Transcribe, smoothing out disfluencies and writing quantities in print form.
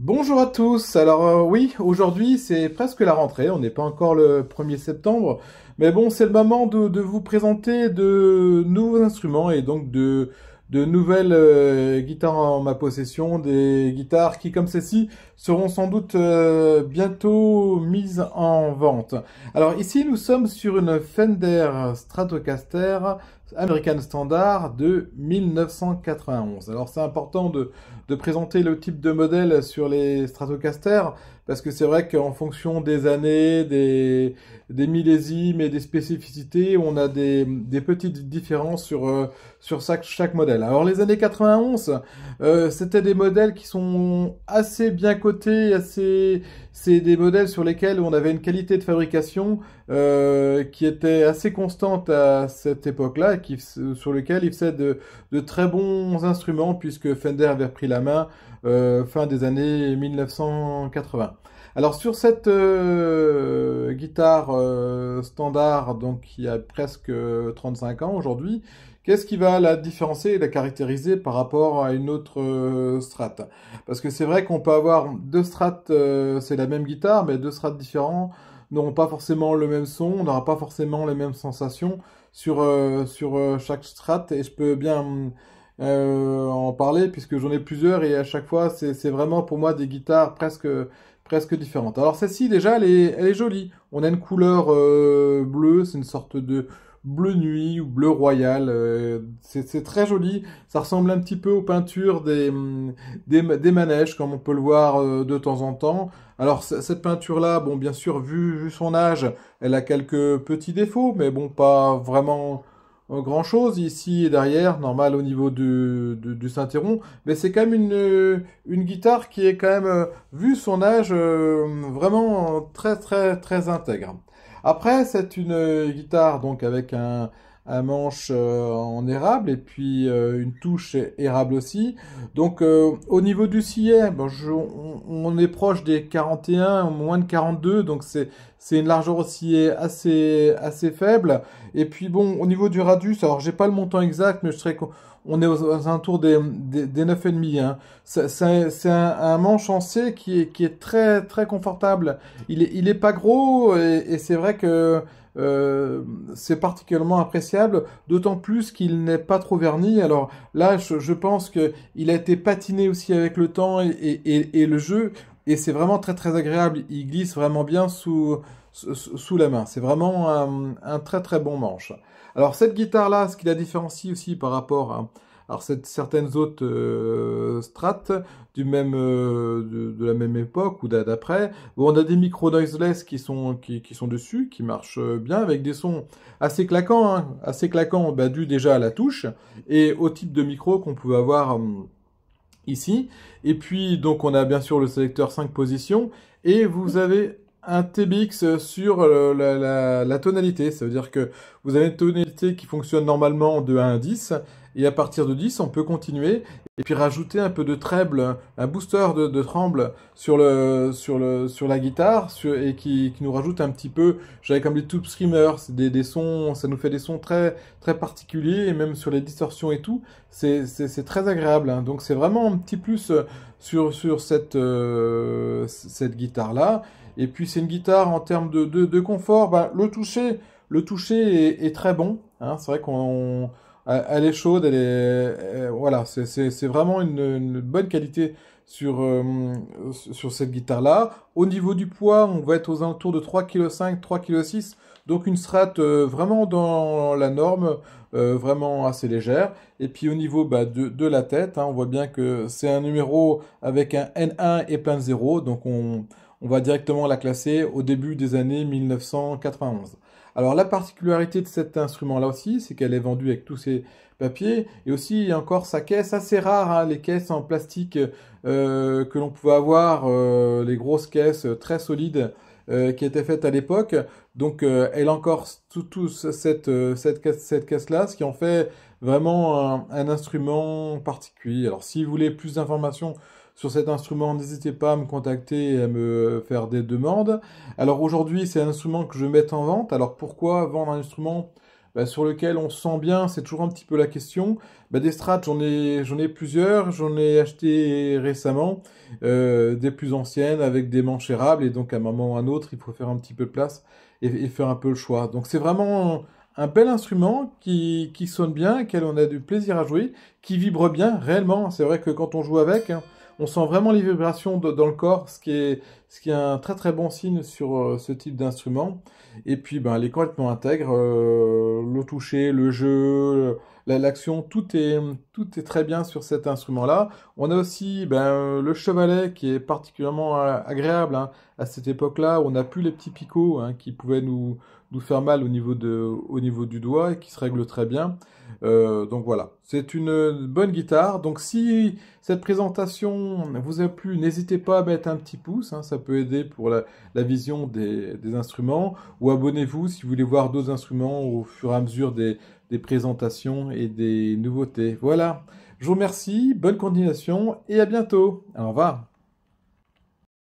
Bonjour à tous. Alors oui, aujourd'hui c'est presque la rentrée, on n'est pas encore le 1er septembre, mais bon, c'est le moment de vous présenter de nouveaux instruments et donc de nouvelles guitares en ma possession, des guitares qui, comme celle-ci, seront sans doute bientôt mises en vente. Alors ici, nous sommes sur une Fender Stratocaster American Standard de 1991. Alors c'est important de présenter le type de modèle sur les Stratocaster, parce que c'est vrai qu'en fonction des années, des millésimes et des spécificités, on a des petites différences sur chaque modèle. Alors les années 91, c'était des modèles qui sont assez bien cotés, c'est des modèles sur lesquels on avait une qualité de fabrication qui était assez constante à cette époque-là, sur lequel il faisait de très bons instruments, puisque Fender avait repris la main fin des années 1980. Alors sur cette guitare standard, donc qui a presque 35 ans aujourd'hui, qu'est-ce qui va la différencier et la caractériser par rapport à une autre Strat? Parce que c'est vrai qu'on peut avoir deux Strats, c'est la même guitare, mais deux Strats différents n'auront pas forcément le même son, on n'aura pas forcément les mêmes sensations sur chaque Strat, et je peux bien en parler puisque j'en ai plusieurs et à chaque fois c'est vraiment pour moi des guitares presque différentes. Alors celle-ci déjà elle est jolie. On a une couleur bleue, c'est une sorte de bleu nuit ou bleu royal. C'est très joli. Ça ressemble un petit peu aux peintures des manèges comme on peut le voir de temps en temps. Alors cette peinture-là, bon bien sûr vu son âge, elle a quelques petits défauts, mais bon pas vraiment grand-chose ici et derrière, normal au niveau du synthéron, mais c'est quand même une guitare qui est quand même, vu son âge, vraiment très intègre. Après, c'est une guitare donc avec un manche en érable et puis une touche érable aussi. Donc au niveau du sillet, bon, on est proche des 41, moins de 42, donc c'est une largeur au sillet assez faible. Et puis bon, au niveau du radius, alors j'ai pas le montant exact, mais je serais on est aux alentours des 9,5. Hein. C'est un manche en C qui est très confortable. Il est pas gros et c'est vrai que c'est particulièrement appréciable, d'autant plus qu'il n'est pas trop verni. Alors là, je pense que il a été patiné aussi avec le temps et le jeu, et c'est vraiment très agréable. Il glisse vraiment bien sous la main. C'est vraiment un très bon manche. Alors cette guitare-là, ce qui la différencie aussi par rapport à alors certaines autres Strat de la même époque ou d'après, bon, on a des micros noiseless qui sont dessus, qui marchent bien avec des sons assez claquants, hein, assez claquants, bah, dû déjà à la touche et au type de micro qu'on pouvait avoir ici. Et puis donc on a bien sûr le sélecteur 5 positions et vous avez un TBX sur la tonalité. Ça veut dire que vous avez une tonalité qui fonctionne normalement de 1 à 10, et à partir de 10, on peut continuer, et puis rajouter un peu de treble, un booster de tremble sur la guitare, et qui nous rajoute un petit peu, j'avais comme les tube screamers, c'est des sons, ça nous fait des sons très particuliers, et même sur les distorsions et tout, c'est très agréable. Hein. Donc c'est vraiment un petit plus sur cette guitare-là. Et puis c'est une guitare en termes de confort, bah, le toucher est très bon. Hein. C'est vrai elle est chaude, voilà, c'est vraiment une bonne qualité sur cette guitare-là. Au niveau du poids, on va être aux alentours de 3,5 kg, 3,6 kg, donc une Strat vraiment dans la norme, vraiment assez légère. Et puis au niveau bah, de la tête, hein, on voit bien que c'est un numéro avec un N1 et plein de zéros, donc on va directement la classer au début des années 1991. Alors la particularité de cet instrument-là aussi, c'est qu'elle est vendue avec tous ses papiers, et aussi il y a encore sa caisse assez rare, hein, les caisses en plastique que l'on pouvait avoir, les grosses caisses très solides qui étaient faites à l'époque. Donc elle a encore cette caisse-là, ce qui en fait vraiment un instrument particulier. Alors si vous voulez plus d'informations sur cet instrument, n'hésitez pas à me contacter et à me faire des demandes. Alors aujourd'hui, c'est un instrument que je mets en vente. Alors pourquoi vendre un instrument? sur lequel on se sent bien, c'est toujours un petit peu la question. Des Strats, j'en ai plusieurs, j'en ai acheté récemment, des plus anciennes avec des manches érables, et donc à un moment ou à un autre, il faut faire un petit peu de place et faire un peu le choix. Donc c'est vraiment un bel instrument qui sonne bien, auquel on a du plaisir à jouer, qui vibre bien réellement. C'est vrai que quand on joue avec, hein, on sent vraiment les vibrations dans le corps, ce qui est un très très bon signe sur ce type d'instrument. Et puis, elle est complètement intègre. Le toucher, le jeu, l'action, tout est très bien sur cet instrument-là. On a aussi le chevalet qui est particulièrement agréable, hein, à cette époque-là. On n'a plus les petits picots, hein, qui pouvaient nous faire mal au niveau du doigt et qui se règlent très bien. Donc voilà, c'est une bonne guitare. Donc si cette présentation vous a plu, n'hésitez pas à mettre un petit pouce, hein, ça peut aider pour la vision des instruments, ou abonnez-vous si vous voulez voir d'autres instruments au fur et à mesure des présentations et des nouveautés. Voilà, je vous remercie, bonne continuation et à bientôt. Au revoir.